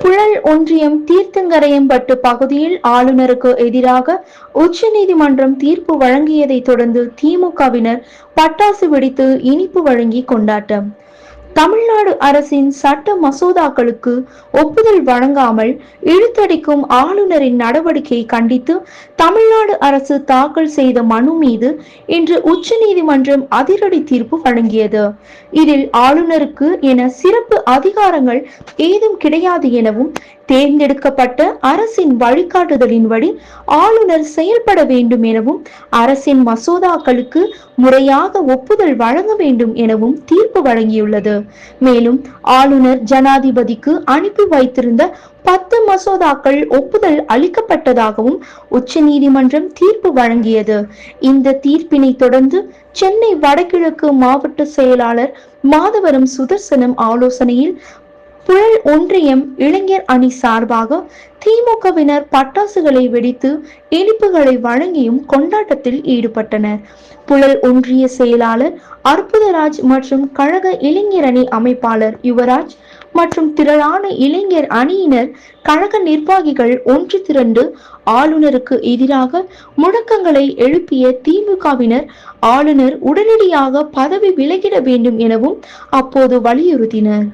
புழல் ஒன்றியம் தீர்த்தங்கரையம்பட்டு பகுதியில் ஆளுநருக்கு எதிராக உச்சநீதிமன்றம் தீர்ப்பு வழங்கியதை தொடர்ந்து திமுகவினர் பட்டாசு வெடித்து இனிப்பு வழங்கி கொண்டாட்டம். தமிழ்நாடு அரசின் சட்ட மசோதாக்களுக்கு ஒப்புதல் வழங்காமல் இழுத்தடிக்கும் ஆளுநரின் நடவடிக்கையை கண்டித்து தமிழ்நாடு அரசு தாக்கல் செய்த மனு மீது இன்று உச்சநீதிமன்றம் அதிரடி தீர்ப்பு வழங்கியது. இதில் ஆளுநருக்கு என சிறப்பு அதிகாரங்கள் ஏதும் கிடையாது எனவும், தேர்ந்தெடுக்கப்பட்ட அரசின் வழிகாட்டுதலின்படி ஆளுநர் செயல்பட வேண்டும் எனவும், அரசின் மசோதாக்களுக்கு முறையாக ஒப்புதல் வழங்க வேண்டும் எனவும் தீர்ப்பு வழங்கியுள்ளது. மேலும் ஆளுநர் ஜனாதிபதிக்கு அனுப்பி வைத்திருந்த 10 மசோதாக்கள் ஒப்புதல் அளிக்கப்பட்டதாகவும் உச்சநீதிமன்றம் தீர்ப்பு வழங்கியது. இந்த தீர்ப்பினை தொடர்ந்து சென்னை வடகிழக்கு மாவட்ட செயலாளர் மாதவரம் சுதர்சனம் ஆலோசனையில் புழல் ஒன்றியம் இளைஞர் அணி சார்பாக திமுகவினர் பட்டாசுகளை வெடித்து இனிப்புகளை வழங்கியும் கொண்டாட்டத்தில் ஈடுபட்டனர். புழல் ஒன்றிய செயலாளர் அற்புதராஜ் மற்றும் கழக இளைஞர் அணி அமைப்பாளர் யுவராஜ் மற்றும் திரளான இளைஞர் அணியினர், கழக நிர்வாகிகள் ஒன்று திரண்டு ஆளுநருக்கு எதிராக முழக்கங்களை எழுப்பிய திமுகவினர் ஆளுநர் உடனடியாக பதவி விலகிட வேண்டும் எனவும் அப்போது வலியுறுத்தினர்.